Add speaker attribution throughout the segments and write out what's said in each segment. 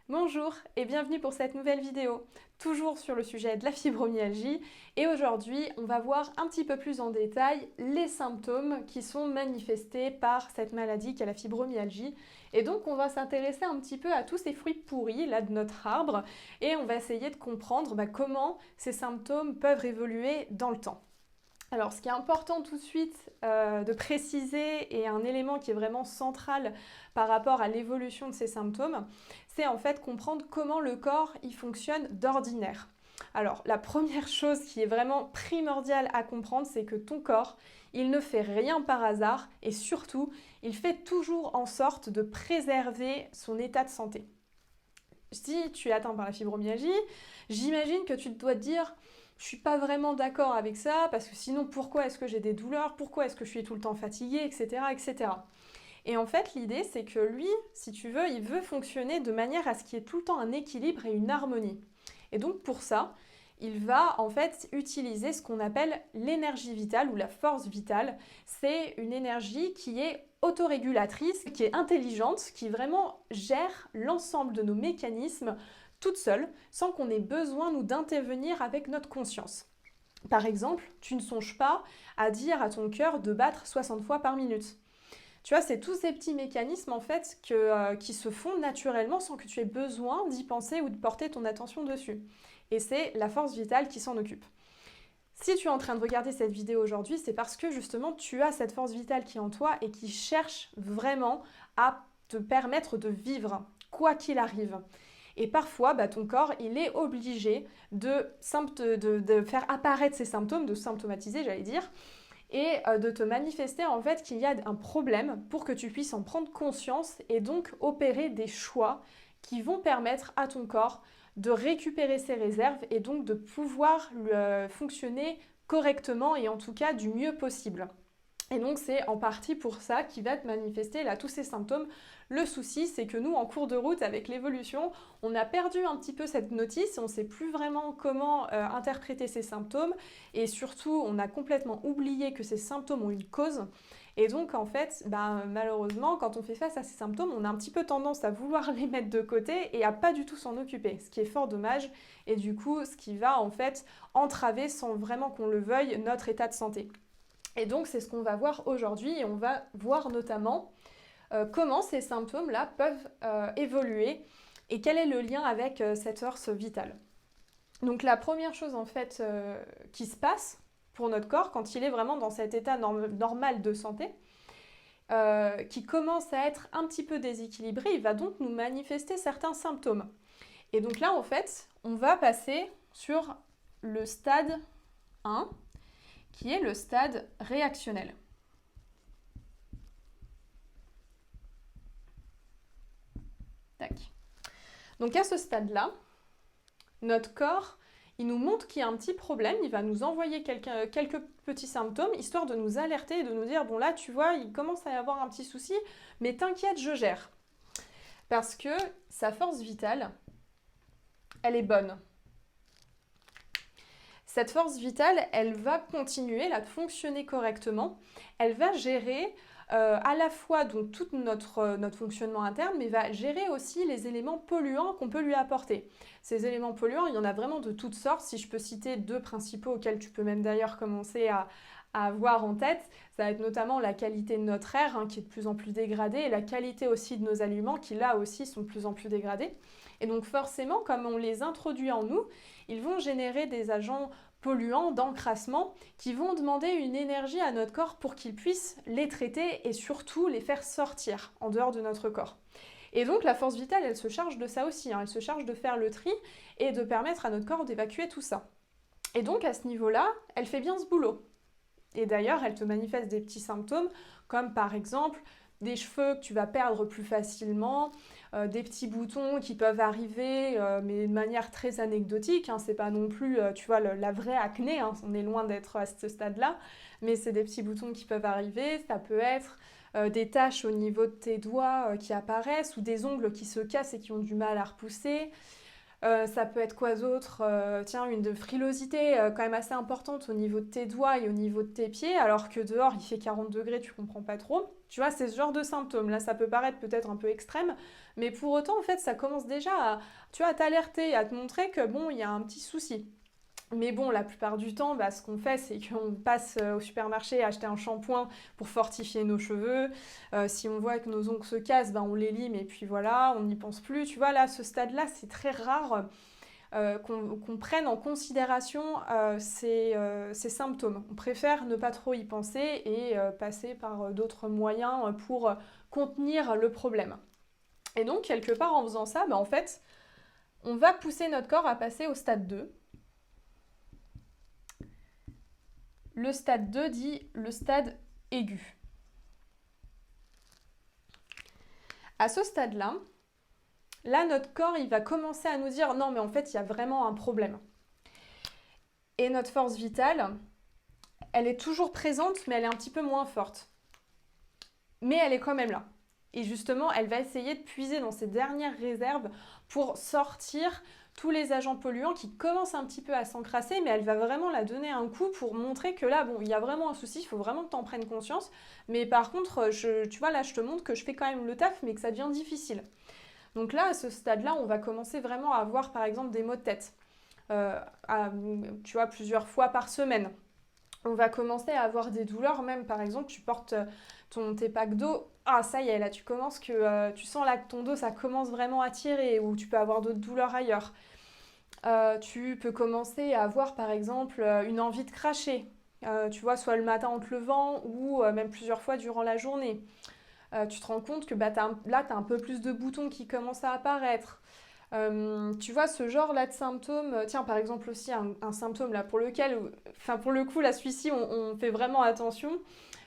Speaker 1: Bonjour et bienvenue pour cette nouvelle vidéo, toujours sur le sujet de la fibromyalgie. Et aujourd'hui, on va voir un petit peu plus en détail les symptômes qui sont manifestés par cette maladie qu'est la fibromyalgie. Et donc, on va s'intéresser un petit peu à tous ces fruits pourris là de notre arbre et on va essayer de comprendre comment ces symptômes peuvent évoluer dans le temps. Alors, ce qui est important tout de suite de préciser et un élément qui est vraiment central par rapport à l'évolution de ces symptômes, c'est en fait comprendre comment le corps il fonctionne d'ordinaire. Alors, la première chose qui est vraiment primordiale à comprendre, c'est que ton corps, il ne fait rien par hasard et surtout, il fait toujours en sorte de préserver son état de santé. Si tu es atteint par la fibromyalgie, j'imagine que tu dois te dire je suis pas vraiment d'accord avec ça parce que sinon pourquoi est-ce que j'ai des douleurs, pourquoi est-ce que je suis tout le temps fatiguée, etc., etc. Et en fait, l'idée, c'est que lui, si tu veux, il veut fonctionner de manière à ce qu'il y ait tout le temps un équilibre et une harmonie. Et donc pour ça, il va en fait utiliser ce qu'on appelle l'énergie vitale ou la force vitale. C'est une énergie qui est autorégulatrice, qui est intelligente, qui vraiment gère l'ensemble de nos mécanismes toute seule, sans qu'on ait besoin, nous, d'intervenir avec notre conscience. Par exemple, tu ne songes pas à dire à ton cœur de battre 60 fois par minute. Tu vois, c'est tous ces petits mécanismes en fait qui se font naturellement sans que tu aies besoin d'y penser ou de porter ton attention dessus. Et c'est la force vitale qui s'en occupe. Si tu es en train de regarder cette vidéo aujourd'hui, c'est parce que justement tu as cette force vitale qui est en toi et qui cherche vraiment à te permettre de vivre, quoi qu'il arrive. Et parfois, ton corps, il est obligé de faire apparaître ces symptômes, de symptomatiser, j'allais dire, et de te manifester en fait qu'il y a un problème pour que tu puisses en prendre conscience et donc opérer des choix qui vont permettre à ton corps de récupérer ses réserves et donc de pouvoir fonctionner correctement et en tout cas du mieux possible. Et donc c'est en partie pour ça qu'il va te manifester là tous ces symptômes. Le souci, c'est que nous, en cours de route, avec l'évolution, on a perdu un petit peu cette notice, on ne sait plus vraiment comment interpréter ces symptômes et surtout, on a complètement oublié que ces symptômes ont une cause. Et donc, en fait, malheureusement, quand on fait face à ces symptômes, on a un petit peu tendance à vouloir les mettre de côté et à pas du tout s'en occuper, ce qui est fort dommage et du coup, ce qui va en fait entraver, sans vraiment qu'on le veuille, notre état de santé. Et donc, c'est ce qu'on va voir aujourd'hui et on va voir notamment comment ces symptômes-là peuvent évoluer et quel est le lien avec cette force vitale. Donc, la première chose en fait qui se passe pour notre corps quand il est vraiment dans cet état normal de santé, qui commence à être un petit peu déséquilibré, il va donc nous manifester certains symptômes. Et donc là, en fait, on va passer sur le stade 1, qui est le stade réactionnel. Tac. Donc à ce stade-là, notre corps, il nous montre qu'il y a un petit problème, il va nous envoyer quelques petits symptômes, histoire de nous alerter et de nous dire, bon là, tu vois, il commence à y avoir un petit souci, mais t'inquiète, je gère. Parce que sa force vitale, elle est bonne. Cette force vitale, elle va continuer à fonctionner correctement. Elle va gérer à la fois donc, tout notre fonctionnement interne, mais va gérer aussi les éléments polluants qu'on peut lui apporter. Ces éléments polluants, il y en a vraiment de toutes sortes. Si je peux citer deux principaux auxquels tu peux même d'ailleurs commencer à avoir en tête, ça va être notamment la qualité de notre air qui est de plus en plus dégradée et la qualité aussi de nos aliments qui là aussi sont de plus en plus dégradés. Et donc forcément, comme on les introduit en nous, ils vont générer des agents polluants, d'encrassement, qui vont demander une énergie à notre corps pour qu'il puisse les traiter et surtout les faire sortir en dehors de notre corps. Et donc la force vitale, elle se charge de ça aussi, elle se charge de faire le tri et de permettre à notre corps d'évacuer tout ça. Et donc à ce niveau-là, elle fait bien ce boulot. Et d'ailleurs, elle te manifeste des petits symptômes comme par exemple des cheveux que tu vas perdre plus facilement, des petits boutons qui peuvent arriver, mais de manière très anecdotique. C'est pas non plus, tu vois, la vraie acné, on est loin d'être à ce stade-là, mais c'est des petits boutons qui peuvent arriver. Ça peut être des taches au niveau de tes doigts qui apparaissent ou des ongles qui se cassent et qui ont du mal à repousser. Ça peut être quoi d'autre? Tiens, une de frilosité quand même assez importante au niveau de tes doigts et au niveau de tes pieds, alors que dehors il fait 40 degrés, tu comprends pas trop. Tu vois, c'est ce genre de symptômes. Là, ça peut paraître peut-être un peu extrême, mais pour autant, en fait, ça commence déjà à, tu vois, à t'alerter, à te montrer que bon, il y a un petit souci. Mais bon, la plupart du temps, bah, ce qu'on fait, c'est qu'on passe au supermarché acheter un shampoing pour fortifier nos cheveux. Si on voit que nos ongles se cassent, bah, on les lime et puis voilà, on n'y pense plus. Tu vois, là, à ce stade-là, c'est très rare qu'on prenne en considération ces symptômes. On préfère ne pas trop y penser et passer par d'autres moyens pour contenir le problème. Et donc, quelque part, en faisant ça, bah, en fait, on va pousser notre corps à passer au stade 2. Le stade 2 dit le stade aigu. À ce stade-là, notre corps, il va commencer à nous dire non, mais en fait, il y a vraiment un problème. Et notre force vitale, elle est toujours présente, mais elle est un petit peu moins forte. Mais elle est quand même là. Et justement, elle va essayer de puiser dans ses dernières réserves pour sortir tous les agents polluants qui commencent un petit peu à s'encrasser, mais elle va vraiment la donner un coup pour montrer que là, bon, il y a vraiment un souci, il faut vraiment que tu en prennes conscience. Mais par contre, tu vois, là, je te montre que je fais quand même le taf, mais que ça devient difficile. Donc là, à ce stade-là, on va commencer vraiment à avoir, par exemple, des maux de tête, tu vois, plusieurs fois par semaine. On va commencer à avoir des douleurs, même par exemple, tu portes tes packs d'eau, ah ça y est, là tu commences que tu sens là que ton dos ça commence vraiment à tirer, ou tu peux avoir d'autres douleurs ailleurs. Tu peux commencer à avoir par exemple une envie de cracher, tu vois, soit le matin en te levant ou même plusieurs fois durant la journée. Tu te rends compte que bah, là tu as un peu plus de boutons qui commencent à apparaître. Tu vois, ce genre-là de symptômes, tiens, par exemple aussi un symptôme là pour lequel, enfin pour le coup, là, celui-ci, on fait vraiment attention.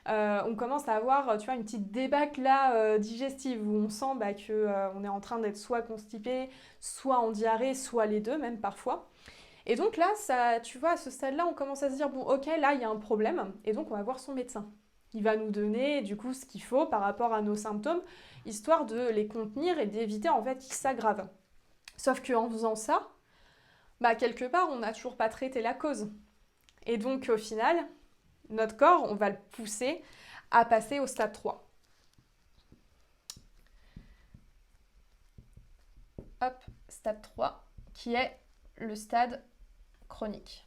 Speaker 1: On commence à avoir, tu vois, une petite débâcle là digestive où on sent bah, que on est en train d'être soit constipé, soit en diarrhée, soit les deux même parfois. Et donc là, ça, tu vois, à ce stade-là, on commence à se dire bon, ok, là, il y a un problème, et donc on va voir son médecin. Il va nous donner du coup ce qu'il faut par rapport à nos symptômes, histoire de les contenir et d'éviter en fait qu'ils s'aggravent. Sauf qu'en faisant ça, bah, quelque part, on n'a toujours pas traité la cause. Et donc, au final, notre corps, on va le pousser à passer au stade 3. Hop, stade 3, qui est le stade chronique.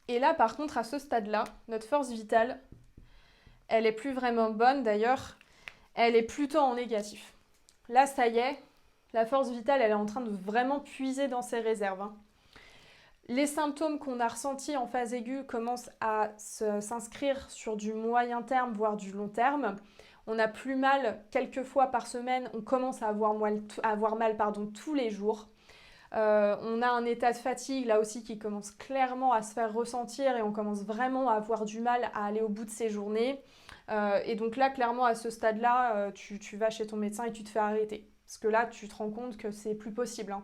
Speaker 1: Et là, par contre, à ce stade-là, notre force vitale, elle est plus vraiment bonne. D'ailleurs, elle est plutôt en négatif. Là, ça y est, la force vitale, elle est en train de vraiment puiser dans ses réserves. Les symptômes qu'on a ressentis en phase aiguë commencent à s'inscrire sur du moyen terme, voire du long terme. On a plus mal quelques fois par semaine, on commence à avoir mal tous les jours. On a un état de fatigue là aussi qui commence clairement à se faire ressentir et on commence vraiment à avoir du mal à aller au bout de ces journées. Et donc là, clairement, à ce stade-là, tu vas chez ton médecin et tu te fais arrêter. Parce que là, tu te rends compte que c'est plus possible.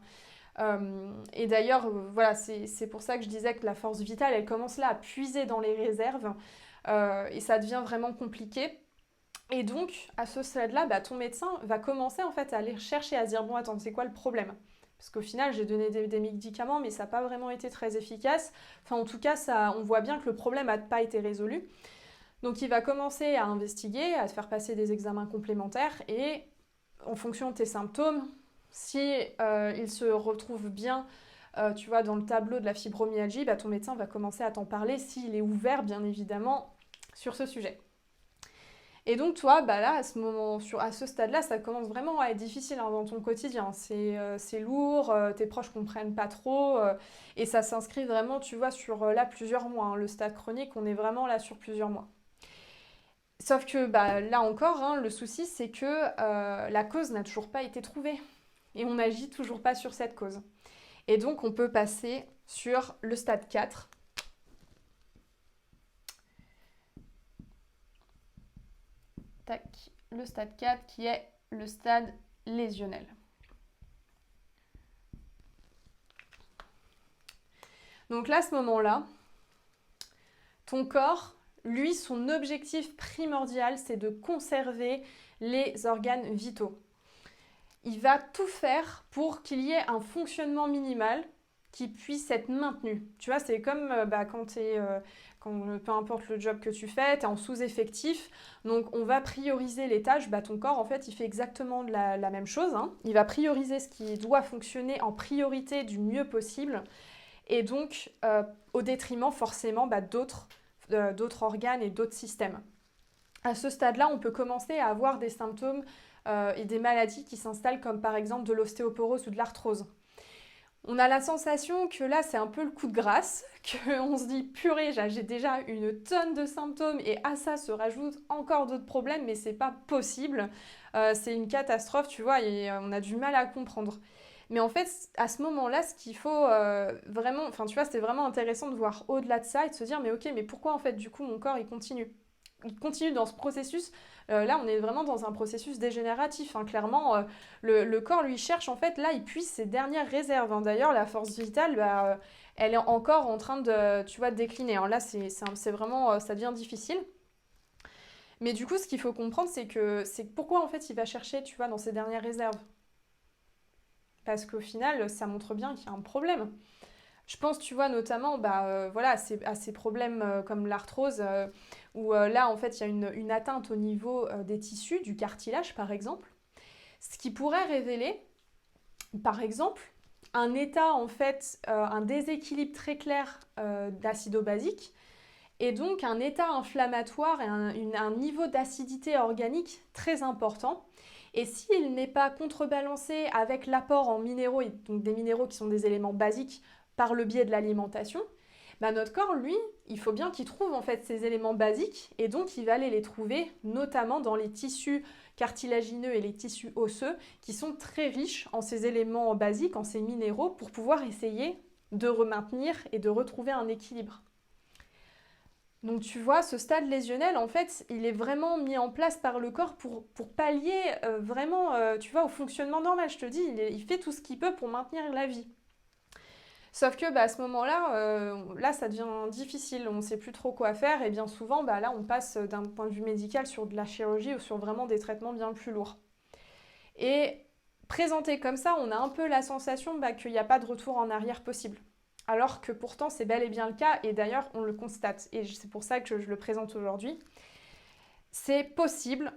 Speaker 1: Et d'ailleurs, voilà, c'est pour ça que je disais que la force vitale, elle commence là à puiser dans les réserves et ça devient vraiment compliqué. Et donc, à ce stade-là, bah, ton médecin va commencer en fait à aller chercher, à se dire, bon, attends, c'est quoi le problème? Parce qu'au final, j'ai donné des médicaments, mais ça n'a pas vraiment été très efficace. Enfin, en tout cas, ça, on voit bien que le problème n'a pas été résolu. Donc, il va commencer à investiguer, à te faire passer des examens complémentaires et en fonction de tes symptômes, si il se retrouve bien, tu vois, dans le tableau de la fibromyalgie, bah, ton médecin va commencer à t'en parler s'il est ouvert, bien évidemment, sur ce sujet. Et donc toi, bah là, à ce stade-là, ça commence vraiment à être difficile hein, dans ton quotidien. C'est lourd, tes proches comprennent pas trop, et ça s'inscrit vraiment, tu vois, sur là plusieurs mois. Hein. Le stade chronique, on est vraiment là sur plusieurs mois. Sauf que bah, là encore, hein, le souci, c'est que la cause n'a toujours pas été trouvée. Et on n'agit toujours pas sur cette cause. Et donc, on peut passer sur le stade 4. Tac, le stade 4 qui est le stade lésionnel. Donc là, à ce moment-là, ton corps, lui, son objectif primordial, c'est de conserver les organes vitaux. il va tout faire pour qu'il y ait un fonctionnement minimal qui puisse être maintenu. Tu vois, c'est comme peu importe le job que tu fais, tu es en sous-effectif, donc on va prioriser les tâches. Ton corps, en fait, il fait exactement la même chose, hein. Il va prioriser ce qui doit fonctionner en priorité du mieux possible, et donc au détriment forcément d'autres organes et d'autres systèmes. À ce stade-là, on peut commencer à avoir des symptômes et des maladies qui s'installent, comme par exemple de l'ostéoporose ou de l'arthrose. On a la sensation que là, c'est un peu le coup de grâce, qu'on se dit purée, j'ai déjà une tonne de symptômes et à ça se rajoutent encore d'autres problèmes, mais c'est pas possible. C'est une catastrophe, tu vois, et on a du mal à comprendre. Mais en fait, à ce moment-là, ce qu'il faut vraiment, enfin tu vois, c'est vraiment intéressant de voir au-delà de ça et de se dire, mais ok, mais pourquoi en fait, du coup, mon corps, il continue dans ce processus. Là, on est vraiment dans un processus dégénératif, hein. Clairement, le corps, lui, cherche, en fait, là, il puise ses dernières réserves, hein. D'ailleurs, la force vitale, elle est encore en train de, tu vois, de décliner, hein. Là, c'est vraiment, ça devient difficile. Mais du coup, ce qu'il faut comprendre, c'est pourquoi, en fait, il va chercher, tu vois, dans ses dernières réserves. Parce qu'au final, ça montre bien qu'il y a un problème. Je pense, tu vois, notamment voilà, à ces problèmes comme l'arthrose, où là, en fait, il y a une atteinte au niveau des tissus, du cartilage, par exemple, ce qui pourrait révéler, par exemple, un état, en fait, un déséquilibre très clair d'acido-basique, et donc un état inflammatoire et un niveau d'acidité organique très important. Et s'il n'est pas contrebalancé avec l'apport en minéraux, donc des minéraux qui sont des éléments basiques par le biais de l'alimentation, notre corps, lui, il faut bien qu'il trouve en fait ces éléments basiques et donc il va aller les trouver notamment dans les tissus cartilagineux et les tissus osseux qui sont très riches en ces éléments basiques, en ces minéraux pour pouvoir essayer de maintenir et de retrouver un équilibre. Donc tu vois, ce stade lésionnel, en fait, il est vraiment mis en place par le corps pour pallier vraiment, tu vois, au fonctionnement normal. Je te dis, il fait tout ce qu'il peut pour maintenir la vie. Sauf que à ce moment-là, là, ça devient difficile, on ne sait plus trop quoi faire, et bien souvent, là, on passe d'un point de vue médical sur de la chirurgie ou sur vraiment des traitements bien plus lourds. Et présenté comme ça, on a un peu la sensation qu'il n'y a pas de retour en arrière possible. Alors que pourtant c'est bel et bien le cas, et d'ailleurs on le constate, et c'est pour ça que je le présente aujourd'hui. C'est possible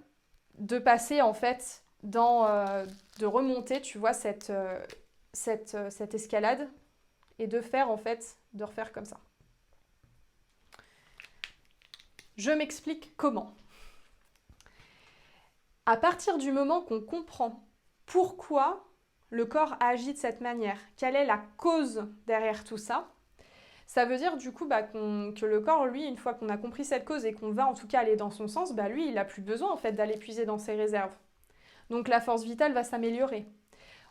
Speaker 1: de passer en fait de remonter, tu vois, cette escalade, et de refaire comme ça. Je m'explique comment. À partir du moment qu'on comprend pourquoi le corps agit de cette manière, quelle est la cause derrière tout ça, ça veut dire du coup que le corps, lui, une fois qu'on a compris cette cause et qu'on va en tout cas aller dans son sens, lui, il n'a plus besoin en fait d'aller puiser dans ses réserves. Donc la force vitale va s'améliorer.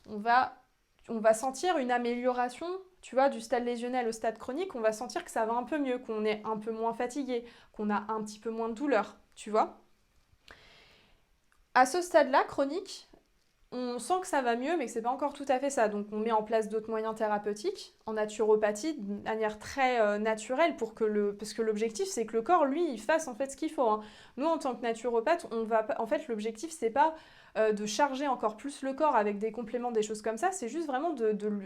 Speaker 1: On va sentir une amélioration, tu vois, du stade lésionnel au stade chronique, on va sentir que ça va un peu mieux, qu'on est un peu moins fatigué, qu'on a un petit peu moins de douleur, tu vois. À ce stade-là, chronique, on sent que ça va mieux, mais que c'est pas encore tout à fait ça. Donc on met en place d'autres moyens thérapeutiques, en naturopathie, de manière très naturelle, parce que l'objectif, c'est que le corps, lui, il fasse en fait ce qu'il faut, hein. Nous, en tant que naturopathe, en fait, l'objectif, c'est pas de charger encore plus le corps avec des compléments, des choses comme ça, c'est juste vraiment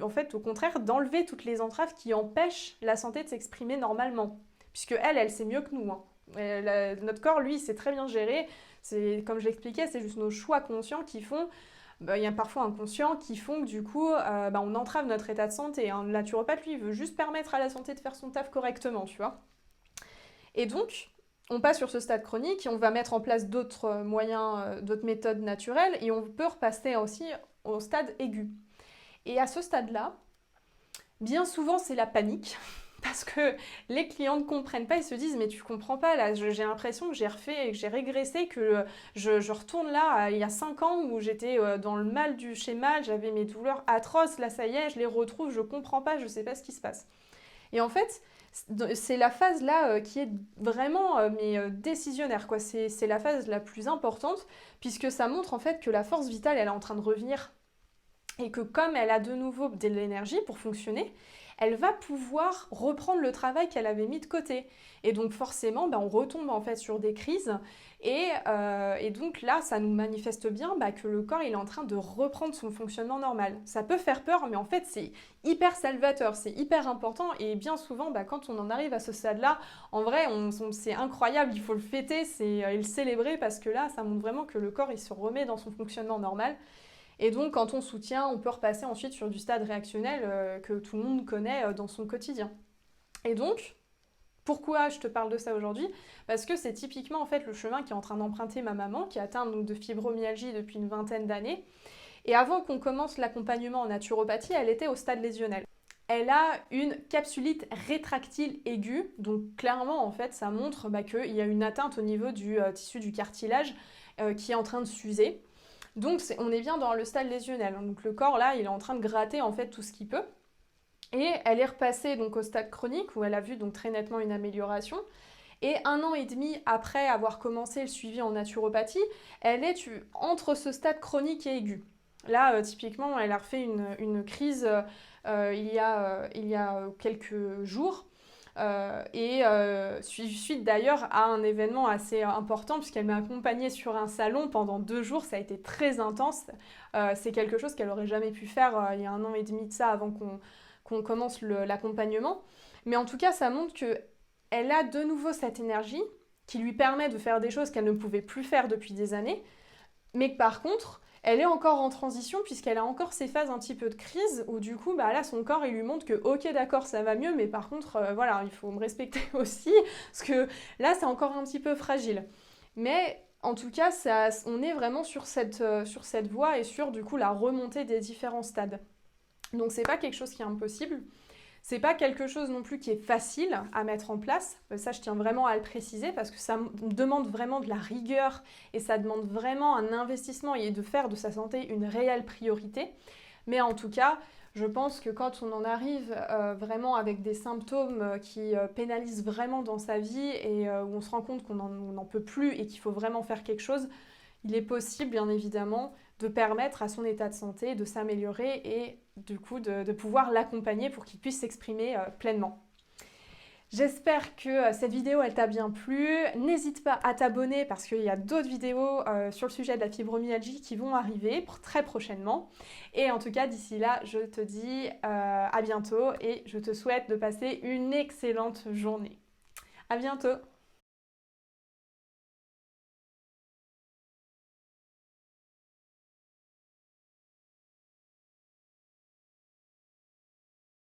Speaker 1: en fait, au contraire, d'enlever toutes les entraves qui empêchent la santé de s'exprimer normalement. Puisque elle sait mieux que nous, hein. Notre corps, lui, c'est très bien géré. Comme je l'expliquais, c'est juste nos choix conscients qui font... il y a parfois inconscients qui font que du coup, on entrave notre état de santé. Un naturopathe, lui, il veut juste permettre à la santé de faire son taf correctement, tu vois. Et donc, on passe sur ce stade chronique et on va mettre en place d'autres moyens, d'autres méthodes naturelles et on peut repasser aussi au stade aigu. Et à ce stade-là, bien souvent, c'est la panique. Parce que les clients ne comprennent pas, ils se disent « mais tu comprends pas, là, j'ai l'impression que j'ai refait, que j'ai régressé, que je retourne là, il y a 5 ans où j'étais dans le mal du chez mal, j'avais mes douleurs atroces, là ça y est, je les retrouve, je comprends pas, je sais pas ce qui se passe. » Et en fait, c'est la phase là qui est vraiment décisionnaire, quoi. C'est la phase la plus importante, puisque ça montre en fait que la force vitale, elle est en train de revenir, et que comme elle a de nouveau de l'énergie pour fonctionner, elle va pouvoir reprendre le travail qu'elle avait mis de côté. Et donc forcément, on retombe en fait sur des crises et donc là, ça nous manifeste bien que le corps il est en train de reprendre son fonctionnement normal. Ça peut faire peur, mais en fait c'est hyper salvateur, c'est hyper important et bien souvent, quand on en arrive à ce stade-là, en vrai, c'est incroyable, il faut le fêter, et le célébrer parce que là, ça montre vraiment que le corps il se remet dans son fonctionnement normal. Et donc, quand on soutient, on peut repasser ensuite sur du stade réactionnel que tout le monde connaît dans son quotidien. Et donc, pourquoi je te parle de ça aujourd'hui? Parce que c'est typiquement en fait le chemin qu'est en train d'emprunter ma maman, qui est atteinte donc, de fibromyalgie depuis une vingtaine d'années. Et avant qu'on commence l'accompagnement en naturopathie, elle était au stade lésionnel. Elle a une capsulite rétractile aiguë, donc clairement en fait ça montre qu'il y a une atteinte au niveau du tissu du cartilage qui est en train de s'user. Donc on est bien dans le stade lésionnel. Donc le corps là, il est en train de gratter en fait tout ce qu'il peut. Et elle est repassée donc au stade chronique où elle a vu donc très nettement une amélioration. Et 1 an et demi après avoir commencé le suivi en naturopathie, elle est entre ce stade chronique et aigu. Là, typiquement, elle a refait une crise il y a quelques jours. Suite d'ailleurs à un événement assez important puisqu'elle m'a accompagnée sur un salon pendant 2 jours, ça a été très intense. C'est quelque chose qu'elle n'aurait jamais pu faire il y a 1 an et demi de ça avant qu'on commence l'accompagnement. Mais en tout cas, ça montre qu'elle a de nouveau cette énergie qui lui permet de faire des choses qu'elle ne pouvait plus faire depuis des années, mais que par contre, elle est encore en transition puisqu'elle a encore ces phases un petit peu de crise où du coup, là, son corps, il lui montre que ok, d'accord, ça va mieux, mais par contre, voilà, il faut me respecter aussi parce que là, c'est encore un petit peu fragile. Mais en tout cas, on est vraiment sur cette voie et sur du coup la remontée des différents stades. Donc c'est pas quelque chose qui est impossible. C'est pas quelque chose non plus qui est facile à mettre en place. Ça, je tiens vraiment à le préciser parce que ça demande vraiment de la rigueur et ça demande vraiment un investissement et de faire de sa santé une réelle priorité. Mais en tout cas, je pense que quand on en arrive vraiment avec des symptômes qui pénalisent vraiment dans sa vie et où on se rend compte qu'on n'en peut plus et qu'il faut vraiment faire quelque chose, il est possible, bien évidemment, de permettre à son état de santé de s'améliorer et du coup de pouvoir l'accompagner pour qu'il puisse s'exprimer pleinement. J'espère que cette vidéo elle t'a bien plu. N'hésite pas à t'abonner parce qu'il y a d'autres vidéos sur le sujet de la fibromyalgie qui vont arriver très prochainement. Et en tout cas, d'ici là, je te dis à bientôt et je te souhaite de passer une excellente journée. À bientôt!